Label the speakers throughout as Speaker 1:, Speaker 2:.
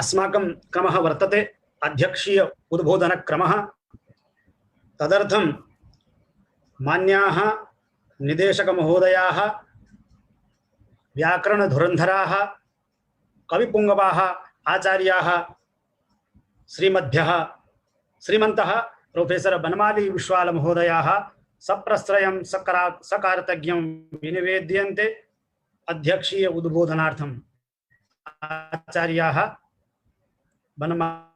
Speaker 1: अस्माकं क्रमः वर्तते अध्यक्षीय उद्बोधनक्रमः। तदर्थं मान्याः निदेशकमहोदयाः, व्याकरणधुरन्धराः, कविपुङ्गवाः आचार्याः श्रीमद्भ्यः श्रीमन्तः प्रोफेसर बनमाली विश्वाल महोदयाः सप्रस्त्रयं सकारतज्ञं विनिवेद्यन्ते। अध्यक्षीय उद्बोधनार्थम् आचार्याः बनमाली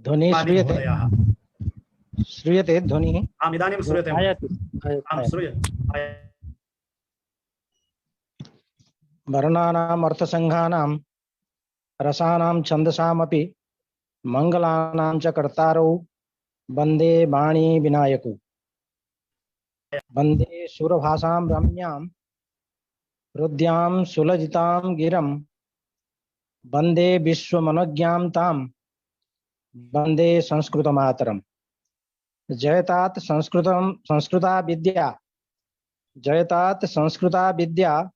Speaker 2: ध्वनि श्रूयते? श्रूयते ध्वनिः?
Speaker 1: आम्, इदानीं श्रूयते। आम्, श्रूयते।
Speaker 2: वर्णानाम् अर्थसङ्घानां रसानां छन्दसामपि मङ्गलानां च कर्तारौ वन्दे वाणी विनायकौ। वन्दे सुरभासां रम्यां हृद्यां सुललितां गिरं वन्दे विश्वमनज्ञां तां वन्दे संस्कृतमातरम्। जयतात् संस्कृता विद्या, जयतात् संस्कृता विद्या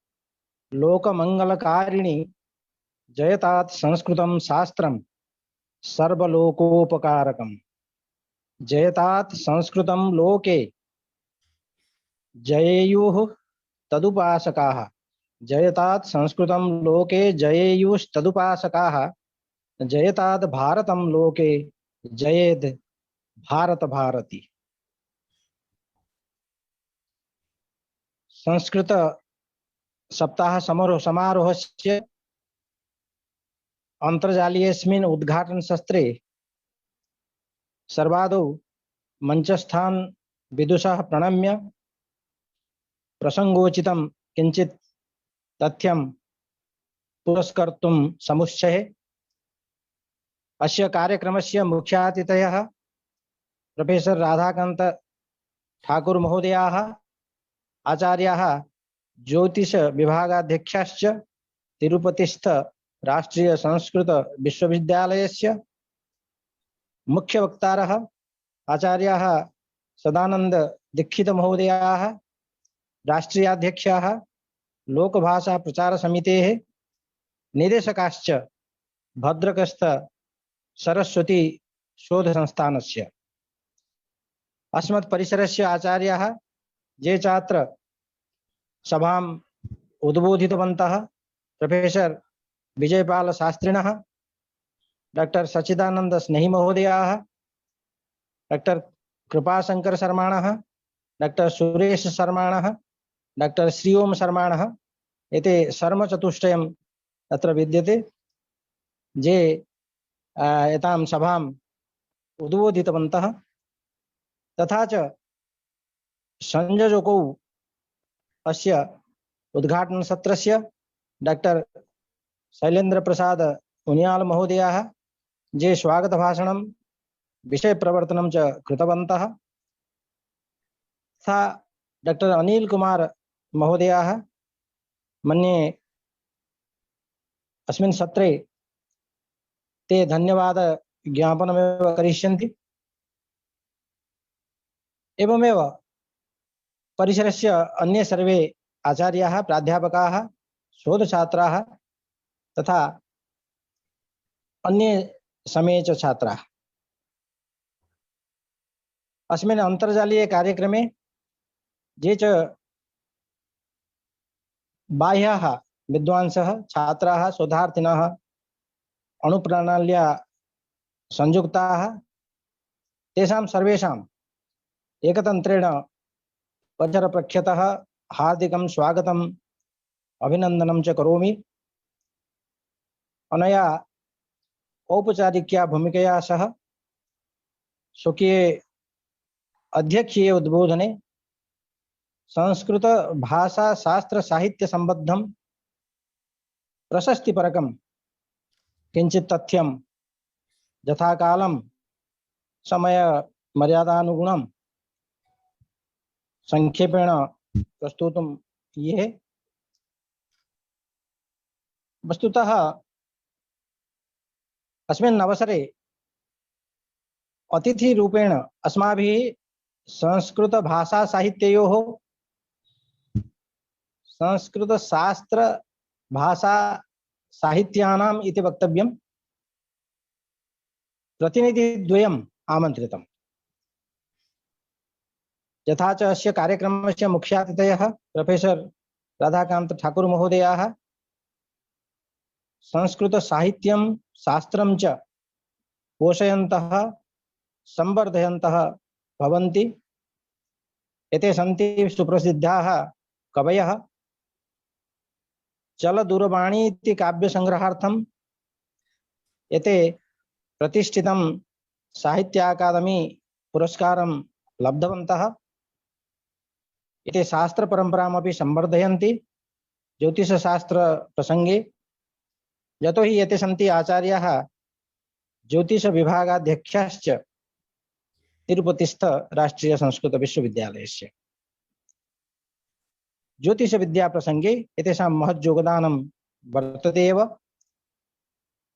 Speaker 2: लोकमंगलकारिणी, जयतात् संस्कृतं शास्त्रं सर्वलोकोपकारकम्। जयतात् संस्कृतं लोके जयेयुः तदुपासकाः, जयतात् संस्कृतं लोके जयेयुस्तदुपासकाः, जयतात् भारतं लोके जयेद् भारत भारती। संस्कृत सप्ताह समारोहस्य अन्तर्जालीयस्मिन् उद्घाटन सत्रे सर्वादौ मंचस्थान् विदुषः प्रणम्य प्रसंगोचितं किंचित् तथ्यं पुरस्कर्तुं समुच्चये। अस्य कार्यक्रमस्य मुख्यातिथयः प्रोफेसर राधाकान्त ठाकुर महोदयाः, आचार्याः, ज्योतिष विभागाध्यक्षश्च तिरुपतिस्थ राष्ट्रीय संस्कृत विश्वविद्यालयस्य। मुख्य वक्तारः आचार्याः सदानंद दीक्षित महोदयाः, राष्ट्रीयाध्यक्षाः, लोकभाषा प्रचार समितेः निदेशकाश्च भद्रकस्थ सरस्वती शोध संस्थानस्य। अस्मत् परिसरस्य आचार्याः ये छात्र सभाम् उद्बोधितवन्तः प्रोफेसर विजयपाल शास्त्रिणः, डॉक्टर सच्चिदानंद स्नेही महोदयाः, डॉक्टर कृपाशंकर शर्माणः, डॉक्टर सुरेश शर्माणः, डॉक्टर श्रीओम शर्माणः, एते शर्मचतुष्टयम् अत्र विद्यते, ये एतां सभाम् उद्बोधितवन्तः। तथा च संयोजकौ अस्य उद्घाटन सत्रस्य डॉक्टर शैलेन्द्र प्रसाद उनियाल महोदयाः, ये स्वागत भाषणं विषय प्रवर्तनं च कृतवन्तः। तथा डॉक्टर अनिल कुमार महोदयाः मन्ये अस्मिन् सत्रे ते धन्यवाद ज्ञापनमेव करिष्यन्ति। एवमेव परिसरस्य अन्ये सर्वे आचार्याः, प्राध्यापकाः, शोधछात्राः तथा अन्ये समे च छात्राः अस्मिन् अन्तर्जालीय कार्यक्रमे ये च बाह्याः विद्वांसः, छात्राः, शोधार्थिनः अणुप्रणाल्या संयुक्ताः, तेषां सर्वेषाम् एकतन्त्रेण वज्रप्रख्यतः हार्दिकं स्वागतम् अभिनन्दनं च करोमि। अनया औपचारिक्या भूमिकया सह स्वकीये अध्यक्षीय उद्बोधने संस्कृत भाषा शास्त्र साहित्य संबद्धं प्रशस्तिपरकं किंचित् तथ्यं यथाकालं समय मर्यादानुगुणं संक्षेपेण प्रस्तुतुं ये। वस्तुतः अस्मिन् अवसरे अतिथि रूपेण अस्माभिः संस्कृत भाषा साहित्ययोः संस्कृत शास्त्र भाषा साहित्यानाम् इति वक्तव्यं। प्रतिनिधिद्वयम् आमन्त्रितम्। यथा च अस्य कार्यक्रमस्य मुख्यातिथयः प्रोफेसर राधाकान्त ठाकुर महोदयाः संस्कृत साहित्यं शास्त्रं च पोषयन्तः संवर्धयन्तः भवन्ति। एते सन्ति सुप्रसिद्धाः कवयः। चलदूरवाणी इति काव्यसंग्रहार्थम् एते प्रतिष्ठितं साहित्य अकादमी पुरस्कारं लब्धवन्तः। एते शास्त्र परम्परामपि संवर्धयन्ति ज्योतिषशास्त्र प्रसंगे। यतो हि एते सन्ति आचार्याः ज्योतिष विभागाध्यक्षाश्च तिरुपतिस्थ राष्ट्रीय संस्कृत विश्वविद्यालयस्य। ज्योतिष विद्या प्रसंगे एतेषां महत् योगदानं वर्तते एव।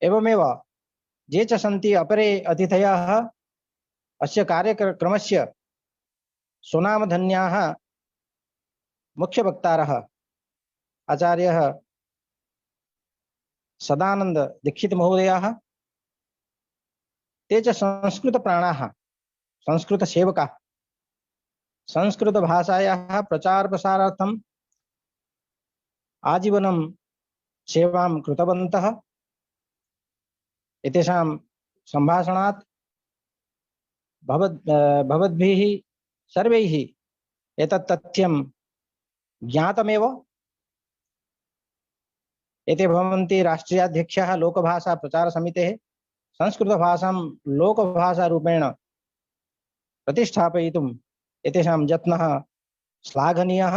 Speaker 2: एवमेव ये च सन्ति अपरे अतिथयः अस्य कार्यक्रमस्य सुनामधन्याः मुख्यवक्तारः आचार्यः सदानंद दीक्षित महोदयाः। ते च संस्कृत प्राणाः, संस्कृत सेवकाः। संस्कृत भाषायाः प्रचार प्रसारार्थम् आजीवनं सेवां कृतवन्तः। एतेषां सम्भाषणात् भवद्भिः सर्वैः एतत् तथ्यं ज्ञातमेव। एते भवन्ति राष्ट्रीयाध्यक्षाः लोकभाषा प्रचार समितेः। संस्कृत भाषां लोकभाषा रूपेण प्रतिष्ठापयितुम् एतेषां यत्नः श्लाघनीयः।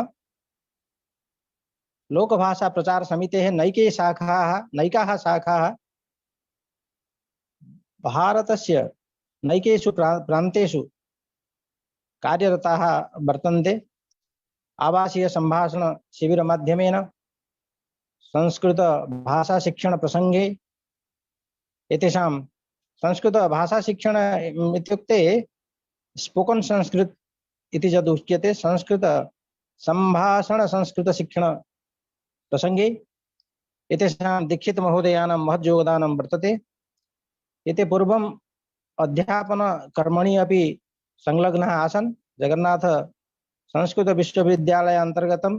Speaker 2: लोकभाषा प्रचार समितेः नैकाः शाखाः भारतस्य नैकेषु प्रान्तेषु कार्यरताः वर्तन्ते। आवासीय संभाषण शिबिर माध्यमेन संस्कृत भाषा शिक्षण प्रसंगे एतेषां संस्कृत भाषा शिक्षण इत्युक्ते स्पोकन संस्कृत इति यद् उच्यते, संस्कृत संभाषण संस्कृत शिक्षण प्रसंगे एतेषां दीक्षित महोदयानां महत् योगदानं वर्तते। एते पूर्वम् अध्यापन कर्मणि अपि संलग्नाः आसन्। जगन्नाथ संस्कृत विश्वविद्यालय अंतर्गतं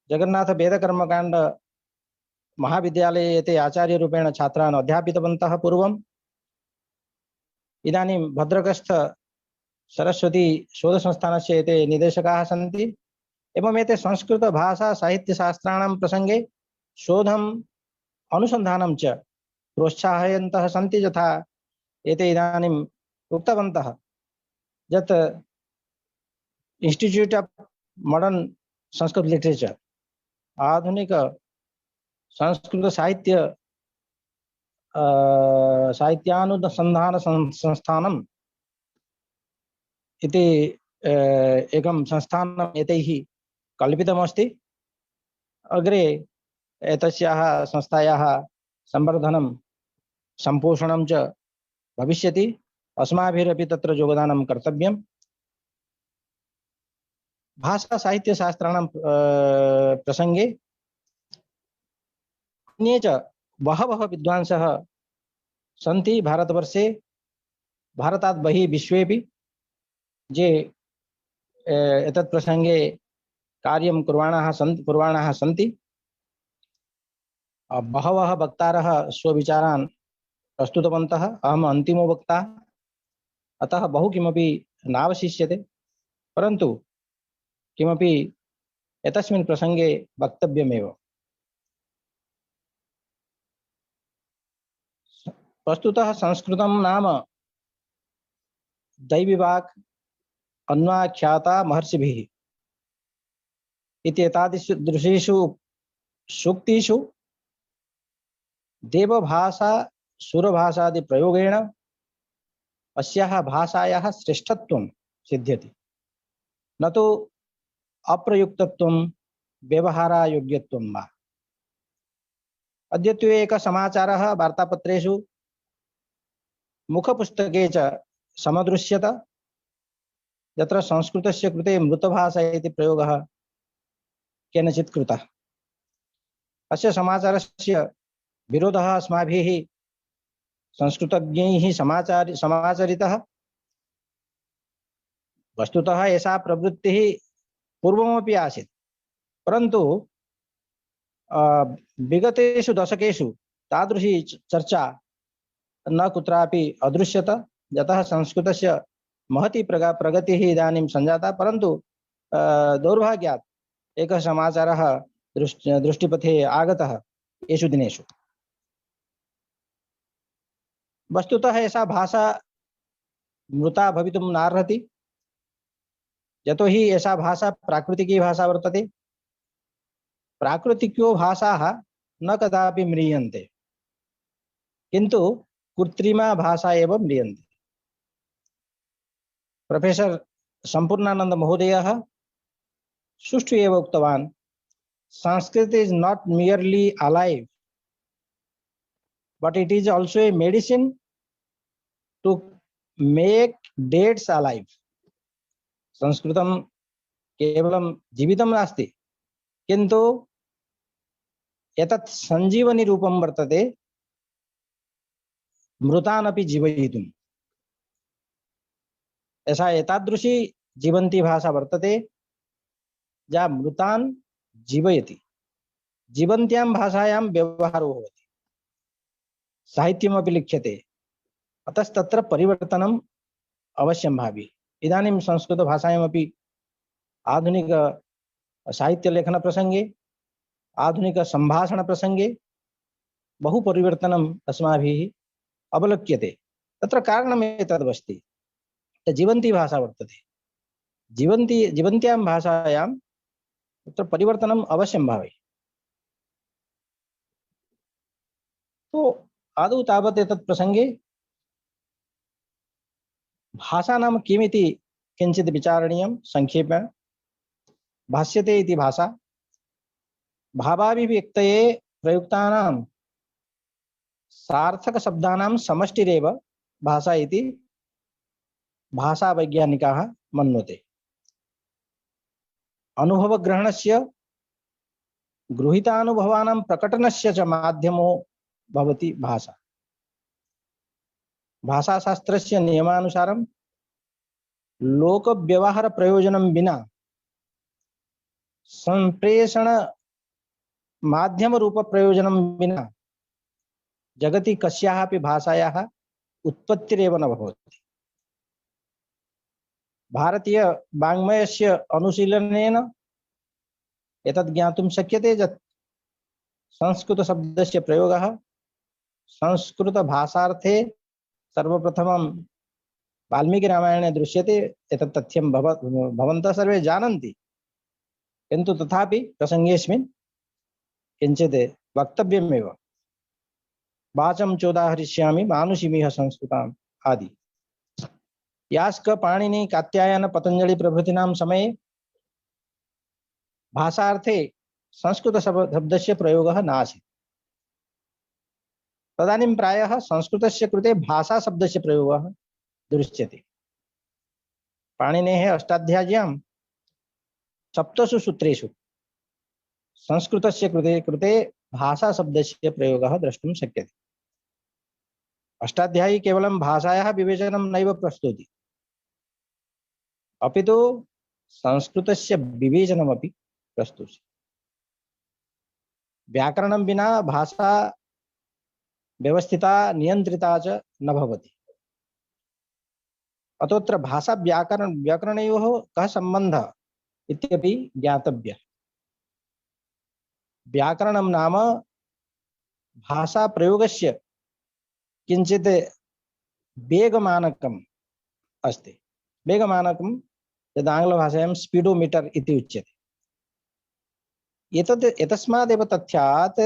Speaker 2: जगन्नाथ वेदकर्मकाण्ड महाविद्यालये एते आचार्य रूपेण छात्रान् अध्यापितवन्तः पूर्वम्। इदानीं भद्रकस्थ सरस्वती शोध संस्थानस्य एते निदेशकाः सन्ति। एवं एते संस्कृत भाषा साहित्य शास्त्राणां प्रसंगे शोधम् अनुसंधानं च प्रोत्साहयन्तः सन्ति। यथा एते इदानीम् उक्तवन्तः यत् institute of modern Sanskrit literature आधुनिक संस्कृत साहित्यानुसंधान संस्थानम् इति एकं संस्थानम् एतैः कल्पितमस्ति। अग्रे एतस्याः संस्थायाः संवर्धनं सम्पोषणं च भविष्यति। अस्माभिरपि तत्र योगदानं कर्तव्यम्। भाषा साहित्य शास्त्राणां प्रसंगे अन्ये च बहवः विद्वांसः सन्ति भारतवर्षे, भारतात् बहिः विश्वेपि, ये एतत् प्रसंगे कार्यं कुर्वाणाः सन्ति। बहवः वक्तारः स्वविचारान् प्रस्तुतवन्तः। अहम् अन्तिमो वक्ता, अतः बहु किमपि नावशिष्यते, परन्तु किमपि एतस्मिन् प्रसंगे वक्तव्यमेव। वस्तुतः संस्कृतं नाम दैवीवाक् अन्वाख्याता महर्षिभिः इत्येतादृशेषु सूक्तिषु देवभाषा सुरभाषादि प्रयोगेण अस्याः भाषायाः श्रेष्ठत्वं सिद्ध्यति, न तो अप्रयुक्तत्वं व्यवहारायोग्यत्वं वा। अद्यत्वे एकः समाचारः वार्तापत्रेषु मुखपुस्तके च समदृश्यत यत्र संस्कृतस्य कृते मृतभाषा इति प्रयोगः केनचित् कृतः। अस्य समाचारस्य विरोधः अस्माभिः संस्कृतज्ञैः समाचरितः। वस्तुतः एषा प्रवृत्तिः पूर्वमपि आसीत्, परन्तु विगतेषु दशकेषु तादृशी चर्चा न कुत्रापि अदृश्यत, यतः संस्कृतस्य महती प्रगतिः इदानीं सञ्जाता। परन्तु दौर्भाग्यात् एकः समाचारः दृष्टिपथे आगतः एषु दिनेषु। वस्तुतः एषा भाषा मृता भवितुं नार्हति, यतोहि एषा भाषा प्राकृतिकी भाषा वर्तते। प्राकृतिको भाषाः न कदापि म्रियन्ते, किन्तु कृत्रिमा भाषा एव म्रियन्ते। प्रोफेसर संपूर्णानंद महोदयः सुष्ठु एव उक्तवान्, Sanskrit is not merely alive but it is also a medicine to make deads alive. संस्कृतं केवलं जीवितं नास्ति, किन्तु एतत् संजीवनी रूपं वर्तते मृतानपि जीवयितुम्। ऐसा एतादृशी जीवंती भाषा वर्तते या मृतान् जीवयति। जीवन्त्यां भाषायां व्यवहारो भवति, साहित्यमपि लिख्यते, अतस्तत्र परिवर्तनम् अवश्यं भावि। इदानीं संस्कृतभाषायामपि आधुनिक साहित्यलेखन प्रसंगे, आधुनिक संभाषण प्रसंगे बहु परिवर्तनम् अस्माभिः अवलोक्यते। तत्र कारणम् एतदस्ति, जीवंती भाषा वर्तते। जीवन्त्यां भाषायां तत्र परिवर्तनम् अवश्यं भवेत्। तो आदौ तावत् एतत् प्रसंगे भाषा नाम किमिति किञ्चित् विचारणीयं। संक्षेपेण भाष्यते इति भाषा भावाभिव्यक्तये प्रयुक्तानां सार्थक शब्दानां समष्टिरेव भाषा इति भाषावैज्ञानिकाः मन्यन्ते। अनुभवग्रहणस्य गृहीतानुभवानां प्रकटनस्य च माध्यमो भवति भाषा। भाषाशास्त्रस्य नियमानुसारं लोकव्यवहार प्रयोजनं विना संप्रेषण माध्यम रूप प्रयोजनं विना जगति कस्यापि भाषायाः उत्पत्तिरेव न भवति। भारतीय वाङ्मयस्य अनुशीलनेन एतत् ज्ञातुं शक्यते यत् संस्कृत शब्दस्य प्रयोगः संस्कृत भाषार्थे सर्वप्रथमं वाल्मीकि रामायणे दृश्यते। एतत् तथ्यं भवन्तः सर्वे जानन्ति, किन्तु तथापि प्रसङ्गेऽस्मिन् किञ्चित् वक्तव्यमेव। वाचं चोदाहरिष्यामि मानुषीमिह संस्कृताम् आदि। यास्क, पाणिनि, कात्यायन, पतंजलि प्रभृतीनां समये भाषार्थे संस्कृत शब्दस्य प्रयोगः नासीत्। तदानीं प्रायः संस्कृतस्य कृते भाषा शब्दस्य प्रयोगः दृश्यते। पाणिनेः अष्टाध्याय्यां सप्तसु सूत्रेषु संस्कृतस्य कृते भाषा शब्दस्य प्रयोगः द्रष्टुं शक्यते। अष्टाध्यायी केवलं भाषायाः विवेचनं नैव प्रस्तौति, अपि तु संस्कृतस्य विवेचनमपि प्रस्तौति। व्याकरणं विना भाषा व्यवस्थिता नियंत्रिता च न भवति। अतोऽत्र भाषा व्याकरणयोः कः सम्बन्धः इत्यपि ज्ञातव्यः। व्याकरणं नाम भाषा प्रयोगस्य किंचित् वेगमानकम् अस्ति। वेगमानकं यद् आङ्ग्लभाषायां स्पीडोमीटर इति उच्यते। एतस्मादेव तथ्यात्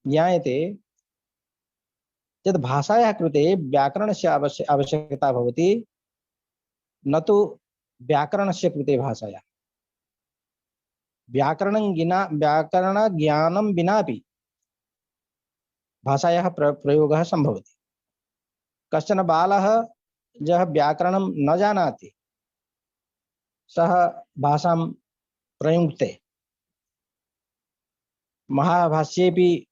Speaker 2: ज्ञायते यद् भाषायाः कृते व्याकरणस्य आवश्यकता भवति, न तु व्याकरणस्य कृते भाषायाः। व्याकरणज्ञानं विनापि भाषायाः प्रयोगः सम्भवति। कश्चन बालः यः व्याकरणं न जानाति सः भाषां प्रयुङ्क्ते। महाभाष्येऽपि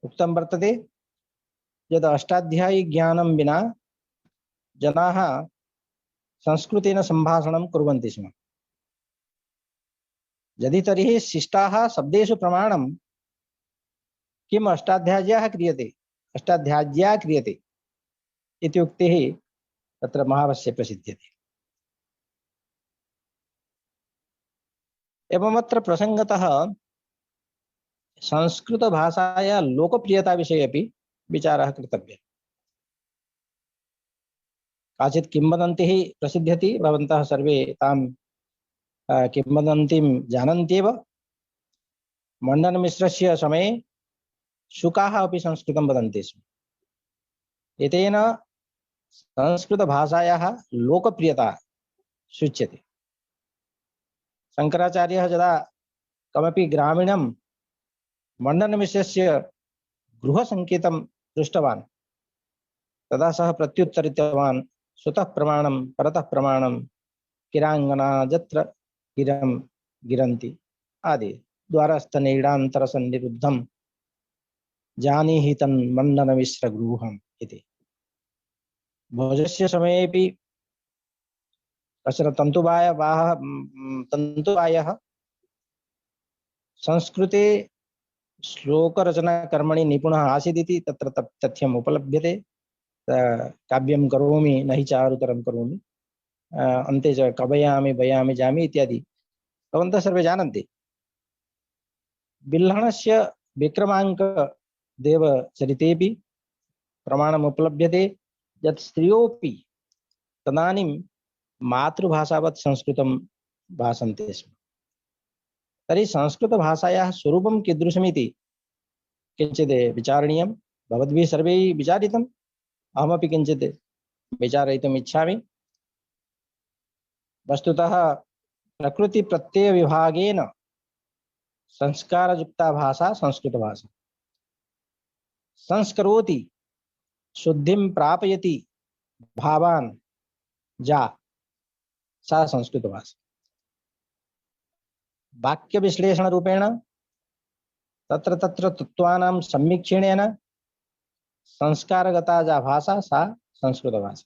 Speaker 2: उक्तं वर्तते यद् अष्टाध्यायी ज्ञानं विना जनाः संस्कृतेन सम्भाषणं कुर्वन्ति स्म। यदि तर्हि शिष्टाः शब्देषु प्रमाणं किम् अष्टाध्याय्याः क्रियते अष्टाध्याय्या क्रियते इति उक्तिः तत्र महाभाष्ये प्रसिद्ध्यते। एवमत्र प्रसङ्गतः संस्कृतभाषायाः लोकप्रियता विषये अपि विचारः कर्तव्यः। काचित् किंवदन्तिः प्रसिद्ध्यति, भवन्तः सर्वे तां किंवदन्तीं जानन्त्येव। मण्डनमिश्रस्य समये शुकाः अपि संस्कृतं वदन्ति स्म। एतेन संस्कृतभाषायाः लोकप्रियता सूच्यते। शङ्कराचार्यः यदा कमपि ग्रामीणं मण्डनमिश्रस्य गृहसङ्केतं पृष्टवान् तदा सः प्रत्युत्तरितवान् स्वतः प्रमाणं परतः प्रमाणं किराङ्गना यत्र गिरं गिरन्ति आदि द्वारस्थनीडान्तरसन्निरुद्धं जानीहि तन्मण्डनमिश्रगृहम् इति। भोजस्य समयेऽपि कश्चन तन्तुबायः संस्कृते श्लोकरचनाकर्मणि निपुणः आसीदिति तत्र तथ्यम् उपलभ्यते। काव्यं करोमि न हि चारुतरं करोमि, अन्ते च कवयामि बयामि जामि इत्यादि भवन्तः सर्वे जानन्ति। बिल्हणस्य विक्रमाङ्कदेवचरितेऽपि प्रमाणम् उपलभ्यते यत् स्त्रियोऽपि तदानीं मातृभाषावत् संस्कृतं भाषन्ते स्म। तर्हि संस्कृतभाषायाः स्वरूपं कीदृशमिति किञ्चित् विचारणीयं। भवद्भिः सर्वैः विचारितम्, अहमपि किञ्चित् विचारयितुम् इच्छामि। वस्तुतः प्रकृतिप्रत्ययविभागेन संस्कारयुक्ता भाषा संस्कृतभाषा। संस्करोति शुद्धिं प्रापयति भावान् जा सा संस्कृतभाषा। वाक्यविश्लेषणरूपेण तत्र तत्र तत्त्वानां समीक्षणेन संस्कारगता या भाषा सा संस्कृतभाषा।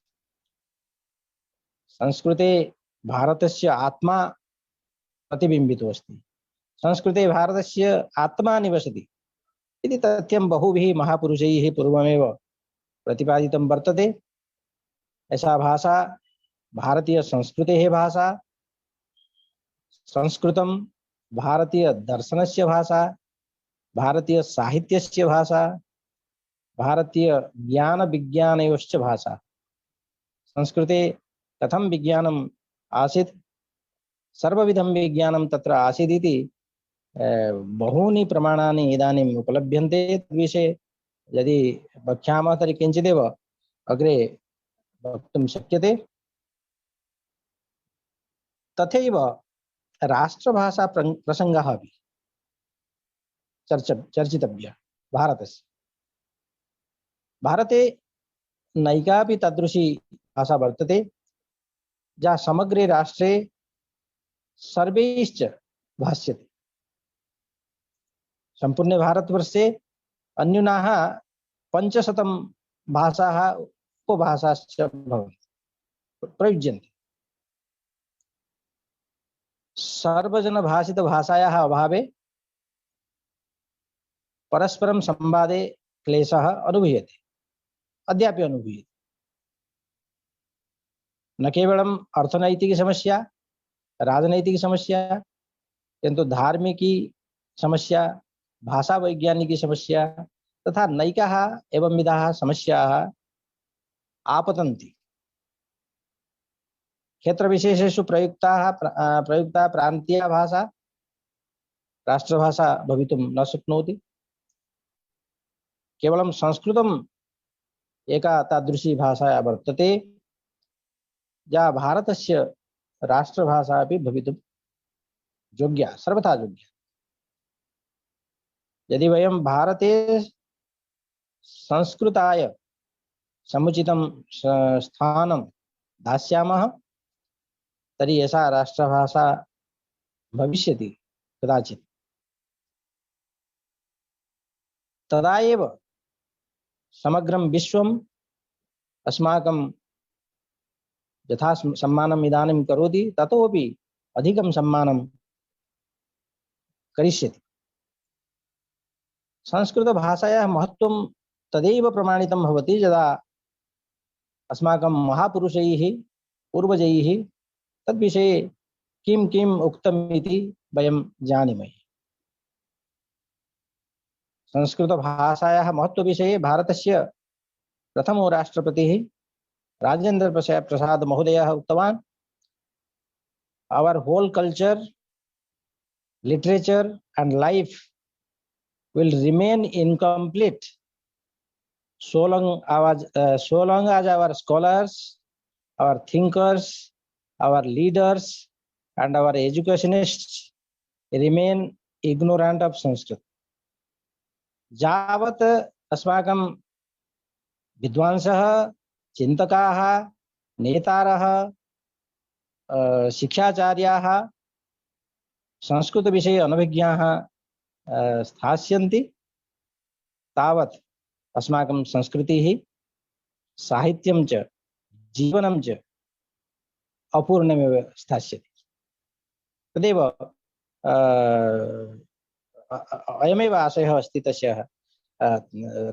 Speaker 2: संस्कृते भारतस्य आत्मा प्रतिबिम्बितो अस्ति। संस्कृते भारतस्य आत्मा निवसति इति तथ्यं बहुभिः महापुरुषैः पूर्वमेव प्रतिपादितं वर्तते। ऐसा भाषा भारतीय संस्कृतेः भाषा। संस्कृतं भारतीय दर्शनस्य भाषा, भारतीय साहित्यस्य भाषा, भारतीय ज्ञान विज्ञानयोश्च भाषा। संस्कृते कथं विज्ञानम् आसीत्, सर्वविधं विज्ञानं तत्र आसीदिति बहूनि प्रमाणानि इदानीम् उपलभ्यन्ते। तद्विषये यदि वक्ष्यामः तर्हि किञ्चिदेव अग्रे वक्तुं शक्यते। तथैव राष्ट्रभाषा प्रसङ्गः अपि चर्चितव्यः। भारते नैकापि तादृशी भाषा वर्तते या समग्रे राष्ट्रे सर्वैश्च भाष्यते। सम्पूर्णे भारतवर्षे अन्यूनाः 500 भाषाः उपभाषाश्च भवन्ति, प्रयुज्यन्ते। सर्वजनभाषितभाषायाः अभावे परस्परं संवादे क्लेशः अनुभूयते, अद्यापि अनुभूयते। न केवलम् अर्थनैतिकी समस्या, राजनैतिकी समस्या, किन्तु धार्मिकी समस्या, भाषा वैज्ञानिकी समस्या तथा नैकाः एवं विधाः समस्याः आपतन्ति। क्षेत्रविशेषेषु प्रयुक्ता प्रान्तीया भाषा राष्ट्रभाषा भवितुं न शक्नोति। केवलं संस्कृतम् एका तादृशी भाषा वर्तते या भारतस्य राष्ट्रभाषा अपि भवितुं योग्या, सर्वथा योग्या। यदि वयं भारते संस्कृताय समुचितं स्थानं दास्यामः तर्हि एषा राष्ट्रभाषा भविष्यति कदाचित्। तदा एव समग्रं विश्वम् अस्माकं यथा सम्मानम् इदानीं करोति ततोपि अधिकं सम्मानं करिष्यति। संस्कृतभाषायाः महत्त्वं तदैव प्रमाणितं भवति यदा अस्माकं महापुरुषैः पूर्वजैः तद्विषये किं किम् उक्तम् इति वयं जानीमः। संस्कृतभाषायाः महत्त्वविषये भारतस्य प्रथमो राष्ट्रपतिः राजेन्द्र प्रसाद महोदयः उक्तवान्, our whole culture, literature and life will remain incomplete so long as our scholars, our thinkers, our leaders and our educationists remain ignorant of Sanskrit. यावत् अस्माकं विद्वांसः, चिन्तकाः, नेतारः, शिक्षाचार्याः संस्कृतविषये अनभिज्ञाः स्थास्यन्ति तावत् अस्माकं संस्कृतिः, साहित्यं च जीवनं च अपूर्णमेव स्थास्यति। तदेव अयमेव आशयः अस्ति तस्य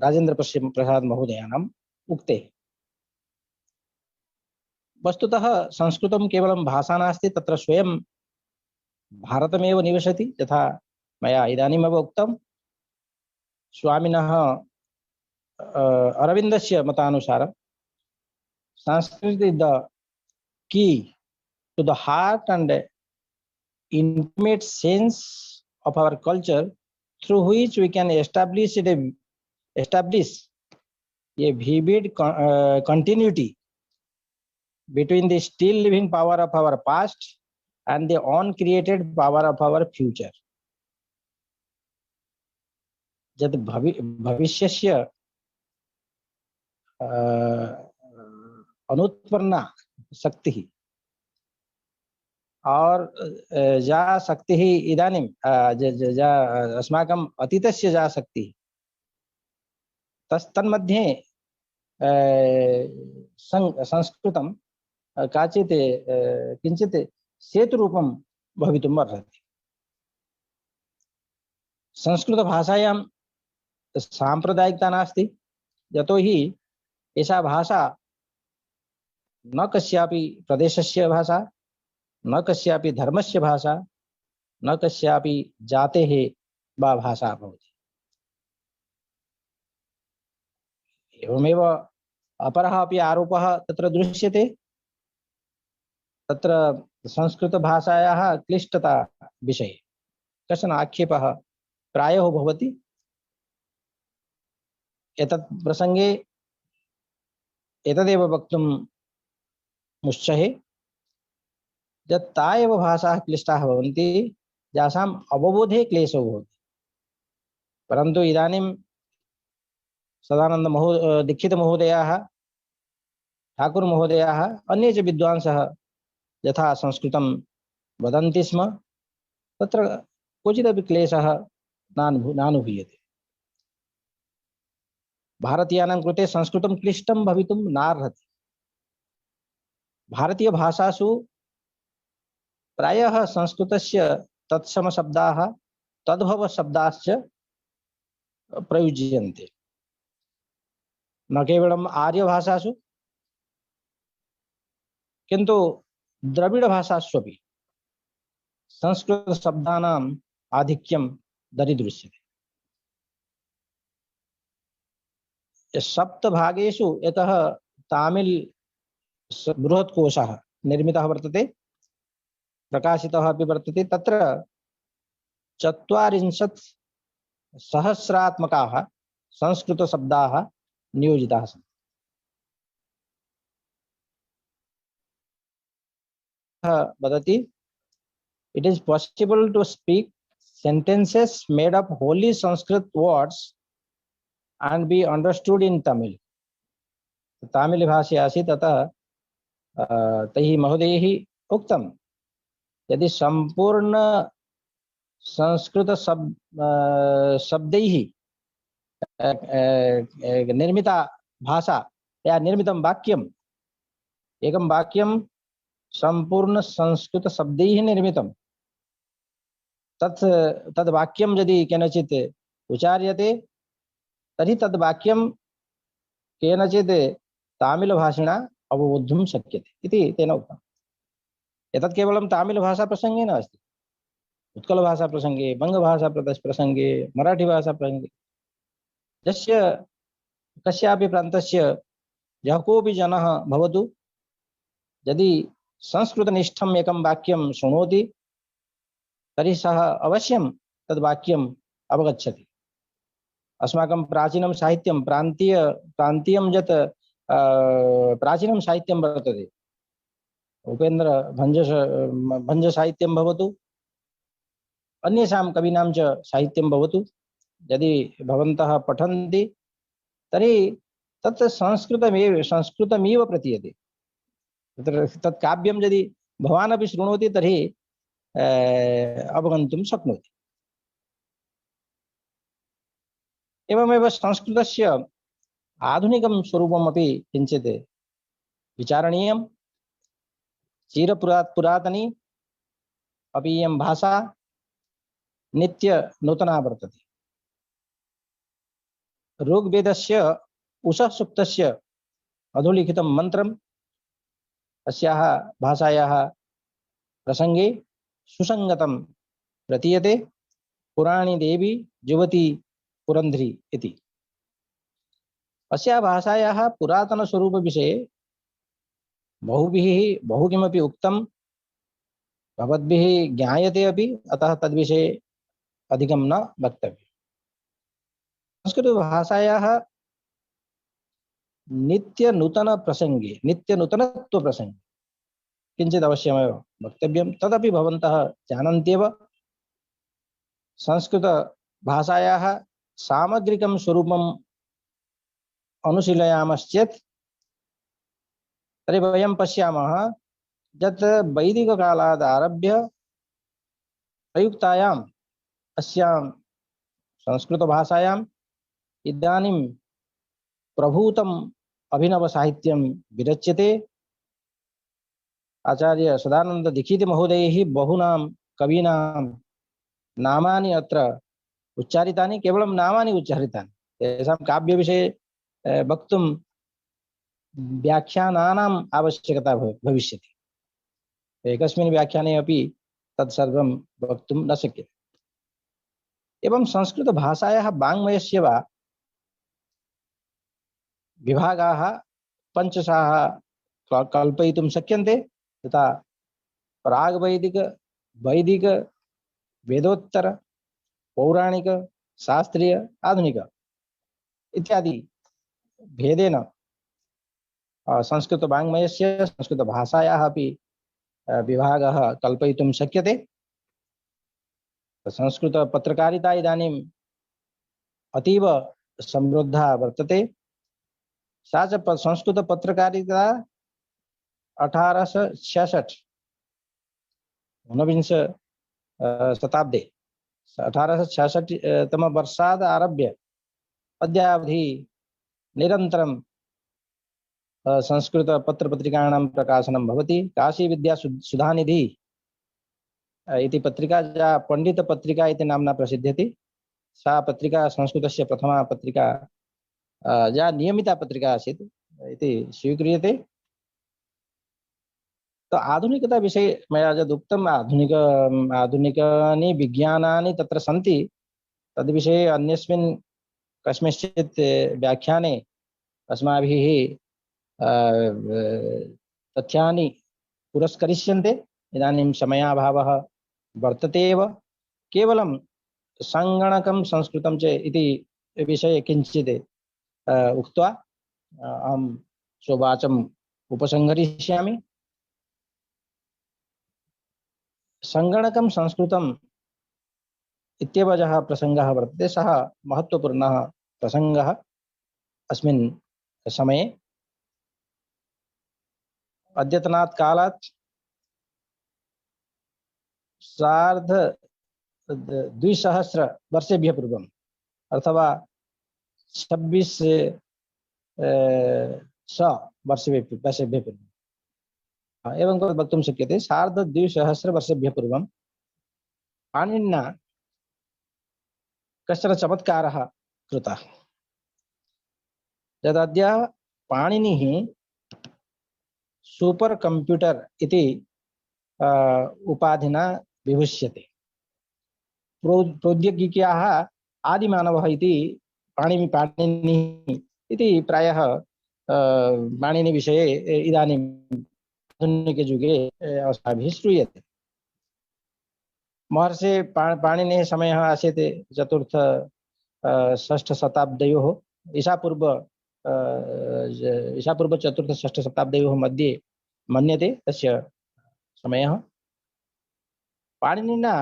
Speaker 2: राजेन्द्र प्रसाद महोदयानाम् उक्ते। वस्तुतः संस्कृतं केवलं भाषा नास्ति, तत्र स्वयं भारतमेव निवसति। यथा मया इदानीमेव उक्तं, स्वामिनः अरविन्दस्य मतानुसारं Sanskrit is the key to the heart and intimate sense of our culture through which we can establish a vivid continuity between the still living power of our past and the uncreated power of our future. यद् भविष्यस्य अनुत्पन्ना शक्तिः और या शक्तिः इदानीं अस्माकं अतीतस्य या शक्तिः तन्मध्ये संस्कृतं काचित् किञ्चित् सेतुरूपं भवितुम् अर्हति। संस्कृतभाषायां सांप्रदायिकता नास्ति, यतोहि एषा भाषा न कस्यापि प्रदेशस्य भाषा, न कस्यापि धर्मस्य भाषा, न कस्यापि जातेः वा भाषा भवति। एवमेव अपरः अपि आरोपः तत्र दृश्यते। तत्र संस्कृतभाषायाः क्लिष्टता विषये कश्चन आक्षेपः प्रायः भवति। एतत् प्रसङ्गे एतदेव वक्तुं मुच्यते यत् ता एव भाषाः क्लिष्टाः भवन्ति यासाम् अवबोधे क्लेशो भवति। परन्तु इदानीं सदानंद दीक्षित महोदयाः, ठाकुर महोदयाः, अन्ये च विद्वांसः यथा संस्कृतं वदन्ति स्म तत्र क्वचिदपि क्लेशः नानुभूयते। भारतीयानां कृते संस्कृतं क्लिष्टं भवितुं नार्हति। भारतीयभाषासु प्रायः संस्कृतस्य तत्समशब्दाः, तद्भवशब्दाश्च प्रयुज्यन्ते। न केवलम् आर्यभाषासु किन्तु द्रविडभाषास्वपि संस्कृतशब्दानाम् आधिक्यं दरीदृश्यते। सप्तभागेषु एकः तामिल बृहत्कोशः निर्मितः वर्तते, प्रकाशितः अपि वर्तते। तत्र 40 सहस्रात्मकाः संस्कृतशब्दाः नियोजिताः सन्ति। वदति, it is possible to speak sentences made of wholly Sanskrit words and be understood in Tamil. तमिलभाषे आसीत्, अतः तैः महोदयैः उक्तं यदि संपूर्ण संस्कृत शब्दैः निर्मिता भाषा या निर्मितं वाक्यम्, एकं वाक्यं संपूर्ण संस्कृत शब्दैः निर्मितं, तद् वाक्यं यदि केनचित् उच्चार्यते तर्हि तद् वाक्यं केनचित् तमिलभाषिणा अवबोद्धुं शक्यते इति तेन उक्तम्। एतत् केवलं तमिलभाषा प्रसंगे नास्ति, उत्कलभाषा प्रसंगे, बंगभाषा प्रसंगे, मराठी भाषा प्रसंगे, यस्य कस्यापि प्रान्तस्य यः कोऽपि जनः भवतु, यदि संस्कृतनिष्ठम् एकं वाक्यं शृणोति तर्हि सः अवश्यं तद् वाक्यम् अवगच्छति। अस्माकं प्राचीनं साहित्यं, प्रान्तीयं यत् प्राचीनं साहित्यं वर्तते, उपेन्द्र भंज साहित्यं भवतु, अन्येषां कवीनां च साहित्यं भवतु, यदि भवन्तः पठन्ति तर्हि तत् संस्कृतमेव प्रतीयते। तत् काव्यं यदि भवान् अपि शृणोति तर्हि अवगन्तुं शक्नोति। एवमेव संस्कृतस्य आधुनिकं स्वरूपमपि किञ्चित् विचारणीयं। चिरपुरातनी अपि इयं भाषा नित्य नूतना वर्तते। ऋग्वेदस्य उषः सूक्तस्य अधोलिखितं मन्त्रम् अस्याः भाषायाः प्रसंगे सुसंगतं प्रतीयते। पुराणी देवी युवती पुरंध्री इति। अस्याः भाषायाः पुरातनस्वरूपविषये बहुकिमपि उक्तं, भवद्भिः ज्ञायते अपि, अतः तद्विषये अधिकं न वक्तव्यम्। संस्कृतभाषायाः नित्यनूतनत्व प्रसंगे किञ्चित् अवश्यमेव वक्तव्यं। तदपि भवन्तः जानन्त्येव। संस्कृतभाषायाः सामग्रिकं स्वरूपम् अनुशीलयामश्चेत् तर्हि वयं पश्यामः यत् वैदिककालात् आरभ्य प्रयुक्तायाम् अस्यां संस्कृतभाषायाम् इदानीं प्रभूतम् अभिनवसाहित्यं विरच्यते। आचार्य सदानंद दीक्षित महोदयैः बहूनां कवीनां नामानि अत्र उच्चारितानि, केवलं नामानि उच्चारितानि। तेषां काव्यविषये वक्तुं व्याख्यानानाम् आवश्यकता भविष्यति। एकस्मिन् व्याख्याने अपि तत्सर्वं वक्तुं न शक्यते। एवं संस्कृतभाषायाः वाङ्मयस्य वा विभागाः पञ्चशाः कल्पयितुं शक्यन्ते, तथा प्राग्वैदिक, वैदिक, वेदोत्तर, पौराणिक, शास्त्रीय, आधुनिक इत्यादि भेदेन संस्कृत वाङ्मयस्य, संस्कृत भाषायाः अपि विभागः कल्पयितुं शक्यते। संस्कृत पत्रकारिता इदानीम् अतीव समृद्धा वर्तते। सा च संस्कृत पत्रकारिता 1866 ऊनविंश शताब्दे 1866 तम वर्षात् आरभ्य अद्यावधि निरन्तरं संस्कृत पत्रपत्रिकाणां प्रकाशनं भवति। काशी विद्या सुधानिधि इति पत्रिका, या पंडित पत्रिका इति नाम्ना प्रसिद्ध्यति, सा पत्रिका संस्कृतस्य प्रथमा पत्रिका, या नियमिता पत्रिका आसीत् इति स्वीक्रियते। तो आधुनिकता विषये मया यद् उक्तम्, आधुनिकानि विज्ञानानि तत्र सन्ति, तद्विषये अन्यस्मिन् कस्मिंश्चित् व्याख्याने अस्माभिः तथ्यानि पुरस्करिष्यन्ते। इदानीं समयाभावः वर्तते एव। केवलं संगणकं संस्कृतं च इति विषये किञ्चित् उक्त्वा अहं स्ववाचम् उपसंहरिष्यामि। संगणकं संस्कृतम् इत्येव यः प्रसङ्गः वर्तते, सः महत्त्वपूर्णः प्रसङ्गः अस्मिन् समये। अद्यतनात् कालात् सार्ध 200 वर्षेभ्यः पूर्वम् अथवा 2600 वर्षेभ्यः पूर्वम् एवं वक्तुं शक्यते। सार्ध 200 वर्षेभ्यः पूर्वं पाणिनिना कश्चन चमत्कारः कृतः। यदद्य पाणिनिः सूपर कंप्यूटर इति उपाधिना विभूष्यते। प्रौद्योगिक्याः आदिमानवः इति पाणिनिः इति प्रायः पाणिनि विषये इदानीं आधुनिके युगे अस्माभिः श्रूयते। महर्षि पाणिनेः समयः आसीत् चतुर्थ षष्ठ शताब्दयोः ईशापूर्व चतुर्थ षष्ठ शताब्दयोः मध्ये मन्यते तस्य समयः। पाणिनिना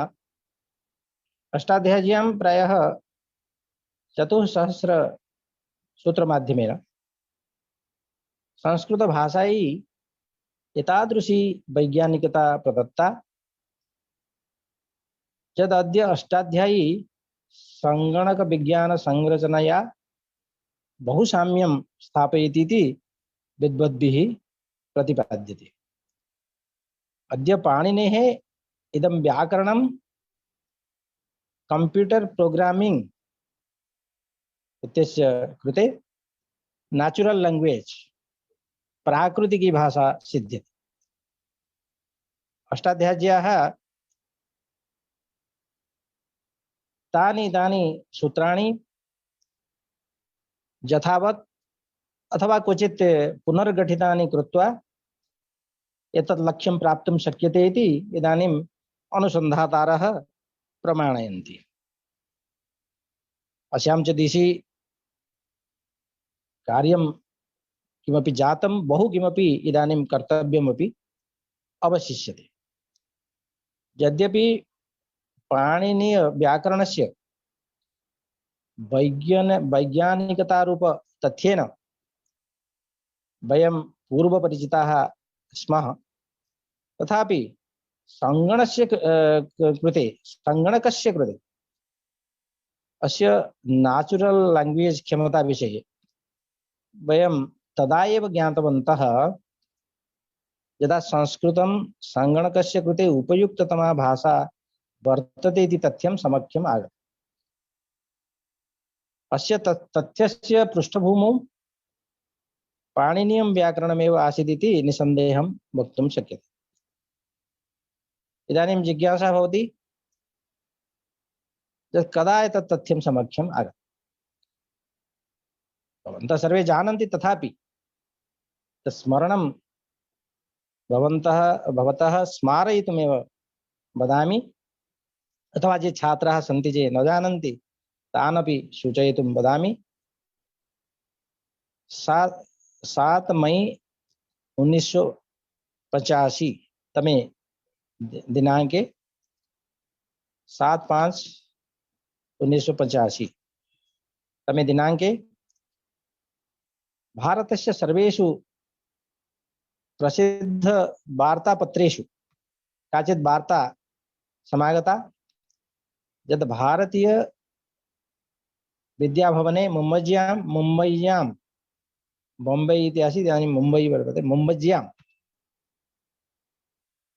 Speaker 2: अष्टाध्याय्यां प्रायः 400 सूत्रमाध्यमेन संस्कृतभाषायै एतादृशी वैज्ञानिकता प्रदत्ता यदद्य अष्टाध्यायी संगणक विज्ञान संरचनया बहु साम्यं स्थापयति इति विद्वद्भिः प्रतिपाद्यते। अद्य पाणिनेः इदं व्याकरणं कंप्यूटर प्रोग्रामिंग इत्यस्य कृते नेचुरल लैंग्वेज प्राकृतिकी भाषा सिद्ध्यति। अष्टाध्याय्याः तानि सूत्राणि यथावत् अथवा क्वचित् पुनर्गठितानि कृत्वा एतत् लक्ष्यं प्राप्तुं शक्यते इति इदानीम् अनुसन्धातारः प्रमाणयन्ति। अस्यां च दिशि कार्यं किमपि जातं, बहु किमपि इदानीं कर्तव्यमपि अवशिष्यते। यद्यपि पाणिनीय व्याकरणस्य वैज्ञानिकतारूप तथ्येन वयं पूर्वपरिचिताः स्मः, तथापि संगणकस्य कृते अस्य नेचुरल लैंग्वेज क्षमता विषये वयं तदा एव ज्ञातवन्तः यदा संस्कृतं संगणकस्य कृते उपयुक्ततमा भाषा वर्तते इति तथ्यं समक्षम् आगतम्। अस्य तथ्यस्य पृष्ठभूमौ पाणिनीयं व्याकरणमेव आसीत् इति निसन्देहं वक्तुं शक्यते। इदानीं जिज्ञासा भवति कदा एतत् तथ्यं समक्षम् आगतम्। भवन्तः सर्वे जानन्ति, तथापि स्मरणं भवतः स्मारयितुमेव वदामि, अथवा ये छात्राः सन्ति ये न जानन्ति तानपि सूचयितुं वदामि। 7 मई 1985 तमे दिनांके 7/5/1985 तमे दिनांके भारतस्य सर्वेषु प्रसिद्ध वार्तापत्रेषु काचित् वार्ता समागता यद् भारतीय विद्याभवने मुम्बय्यां बॉम्बे इति आसीत्, इदानीं मुम्बै वर्तते, मुम्बय्यां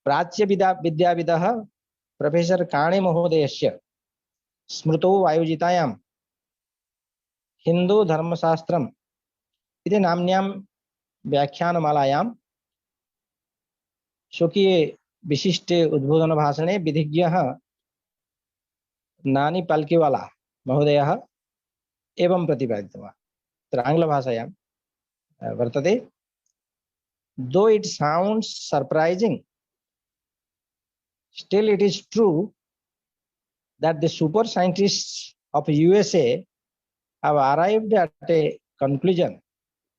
Speaker 2: प्राच्यविद्याविदः प्रोफेसर काणे महोदयस्य स्मृतौ आयोजितायां हिंदू धर्मशास्त्रम् इति नाम्न्यां व्याख्यानमालायां स्वकीये विशिष्टे उद्बोधन भाषणे विधिज्ञः नानी पाल्कीवाला महोदयः एवं प्रतिपादितवान्। तत्र आङ्ग्लभाषायां वर्तते, though it sounds surprising, still it is true that the super scientists of USA have arrived at a conclusion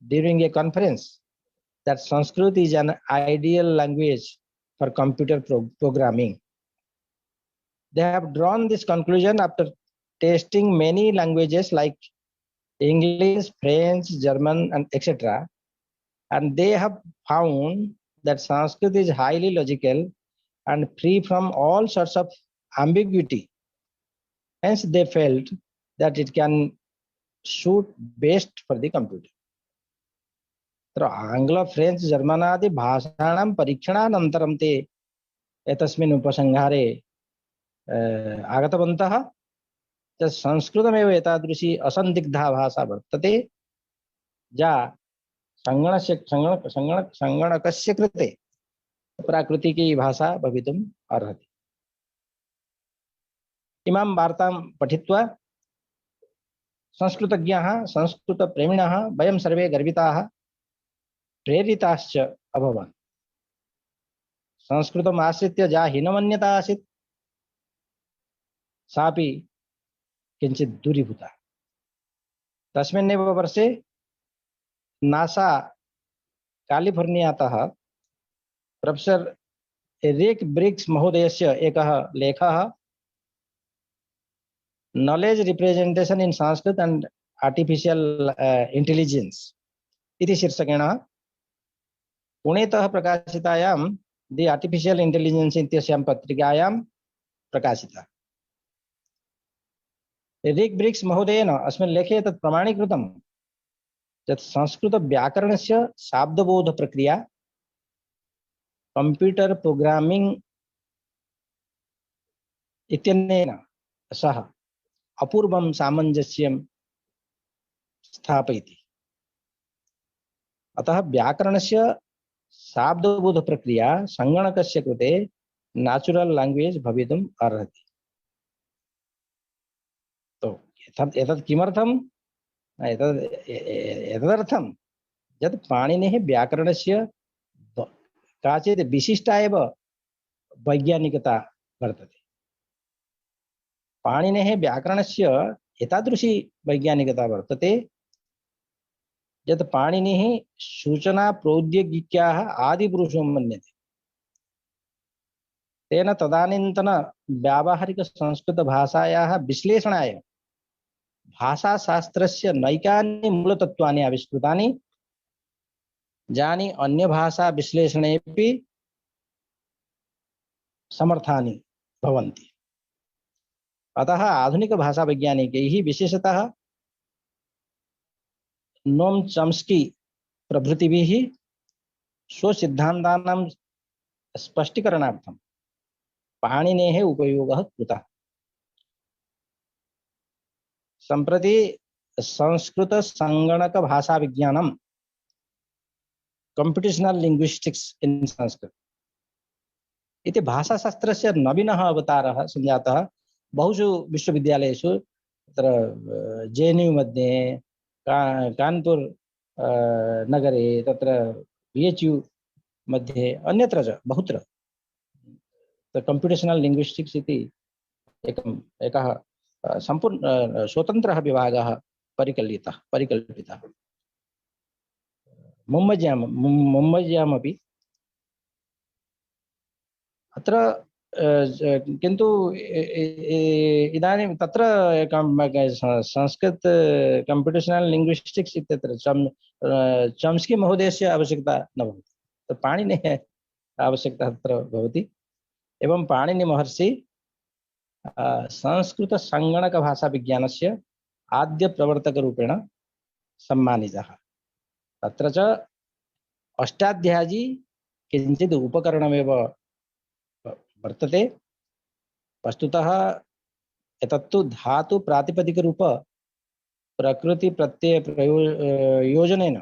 Speaker 2: during a conference that Sanskrit is an ideal language for computer programming. They have drawn this conclusion after testing many languages like English, French, German, and etc. And they have found that Sanskrit is highly logical and free from all sorts of ambiguity. Hence, they felt that it can suit best for the computer. तत्र आंग्ल French जर्मनादि भाषाणां परीक्षणानन्तरं ते एतस्मिन् उपसंहारे आगतवन्तः। संस्कृतमेव एतादृशी असन्दिग्धा भाषा वर्तते या संगणकस्य कृते प्राकृतिकी भाषा भवितुम् अर्हति। इमां वार्तां पठित्वा संस्कृतज्ञाः संस्कृतप्रेमिणः वयं सर्वे गर्विताः प्रेरिताश्च अभवन्। संस्कृतम् आश्रित्य या हीनमन्यता आसीत् सापि किञ्चित् दूरीभूता। तस्मिन्नेव वर्षे नासा कैलिफोर्नियातः प्रोफेसर रिक ब्रिग्स महोदयस्य एकः लेखः knowledge representation in Sanskrit and artificial intelligence इति शीर्षकेण पुणेतः प्रकाशितायां दि आर्टिफिशियल इंटेलिजेंस इत्यस्यां पत्रिकायां प्रकाशिता। रिक ब्रिग्स महोदयेन अस्मिन् लेखे तत् प्रमाणीकृतं यत् संस्कृत व्याकरणस्य शाब्दबोध प्रक्रिया कंप्यूटर प्रोग्रामिंग इत्यनेन सह अपूर्वं सामंजस्यं स्थापयति। अतः व्याकरणस्य शाब्दबोध प्रक्रिया संगणकस्य कृते नेचुरल लैंग्वेज भवितुम् अर्हति। तो एतत् किमर्थम्? एतदर्थं यत् पाणिनेः व्याकरणस्य काचित् विशिष्टा एव वैज्ञानिकता वर्तते। पाणिनेः व्याकरणस्य एतादृशी वैज्ञानिकता वर्तते यत् पाणिनिः सूचना प्रौद्योगिक्याः आदिपुरुषो मन्यते। तेन तदानीन्तन व्यावहारिक संस्कृत भाषायाः विश्लेषणाय भाषाशास्त्रस्य नैकानि मूलतत्त्वानि आविष्कृतानि यानि अन्य भाषा विश्लेषणेऽपि समर्थानि भवन्ति। अतः आधुनिक भाषा वैज्ञानिकैः विशेषतः नोम चॉम्स्की प्रभृतिभिः स्वसिद्धान्तानां स्पष्टीकरणार्थं पाणिनेः उपयोगः कृतः। सम्प्रति संस्कृत संगणक भाषा विज्ञानं कंप्यूटेशनल लिंग्विस्टिक्स इन संस्कृत इति भाषाशास्त्रस्य नवीनः अवतारः सञ्जातः। बहुषु विश्वविद्यालयेषु तत्र जेएनयू मध्ये कानपुर नगरे तत्र बीएचयू मध्ये अन्यत्र च बहुत्र कंप्यूटेशनल लिंग्विस्टिक्स इति एकः संपूर्ण स्वतन्त्रः विभागः परिकल्पितः। मुम्बैयामपि अत्र किन्तु इदानीं तत्र संस्कृत कंप्यूटेशनल लिंग्विस्टिक्स इत्यत्र चॉम्स्की महोदयस्य आवश्यकता न भवति, तो पाणिनेः आवश्यकता तत्र भवति। एवं पाणिनि महर्षि संस्कृत संगणक भाषा विज्ञानस्य आद्य प्रवर्तकरूपेण सम्मानितः। तत्र च अष्टाध्यायी किञ्चित् उपकरणमेव वर्तते। वस्तुतः एतत्तु धातु प्रातिपदिक रूप प्रकृति प्रत्यय प्रयोजनेन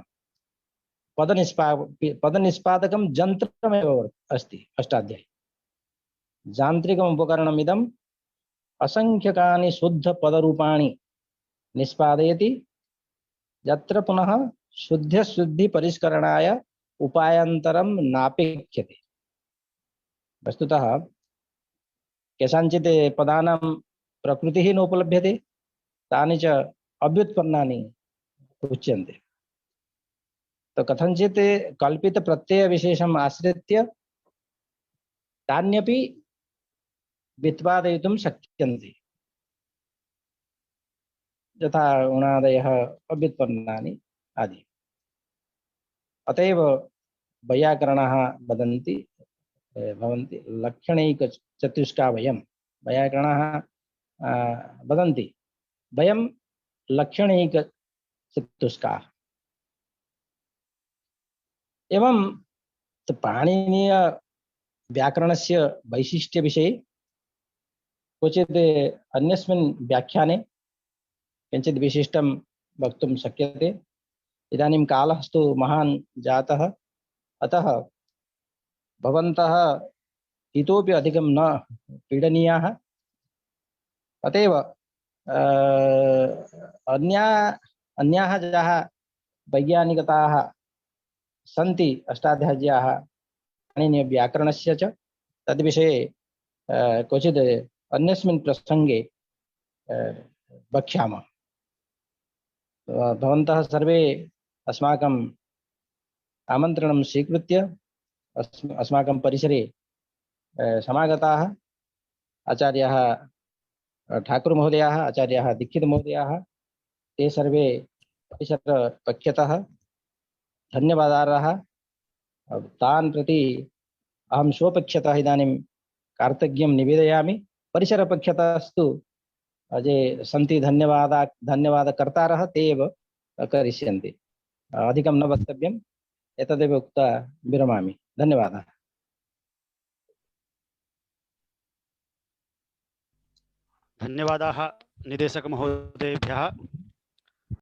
Speaker 2: पदनिष्पादकं यन्त्रमेव अस्ति अष्टाध्यायी। यान्त्रिकम् उपकरणमिदम् असंख्यकानि शुद्ध पदरूपाणि निष्पादयति, यत्र पुनः शुद्धि परिष्करणाय उपायान्तरं नापेक्ष्यते। वस्तुतः केषाञ्चित् पदानां प्रकृतिः नोपलभ्यते, तानि च अव्युत्पन्नानि उच्यन्ते। तो कथञ्चित् कल्पित प्रत्यय विशेषम् आश्रित्य तान्यपि व्युत्पादयितुं शक्यन्ते, यथा उणादयः अव्युत्पन्नानि आदि। अतएव वैयाकरणाः वदन्ति भवन्ति लक्षणैकचतुष्का वयं वैयाकरणाः वदन्ति वयं लक्षणैकचतुष्का। एवं पाणिनीय व्याकरणस्य वैशिष्ट्यविषये क्वचित् अन्यस्मिन् व्याख्याने किञ्चित् विशिष्टं वक्तुं शक्यते। इदानीं कालः तु महान् जातः, अतः भवन्तः इतोपि अधिकं न पीडनीयाः। अतएव अन्याः याः वैज्ञानिकताः सन्ति अष्टाध्याय्याः पाणिनीयव्याकरणस्य च तद्विषये क्वचित् अन्यस्मिन् प्रसङ्गे वक्ष्यामः। भवन्तः सर्वे अस्माकम् आमन्त्रणं स्वीकृत्य अस्माकं परिसरे समागताः आचार्याः ठाकुर महोदयाः, आचार्याः दीक्षित महोदयाः, ते सर्वे परिसरपक्षतः धन्यवादार्हः। तान् प्रति अहं स्वपक्षतः इदानीं कार्तज्ञं निवेदयामि। परिसरपक्षतस्तु ये सन्ति धन्यवादकर्तारः ते एव करिष्यन्ति। अधिकं न वक्तव्यम्, एतदेव उक्त्वा विरमामि। धन्यवादः।
Speaker 1: धन्यवादाः निदेशक महोदयेभ्यः।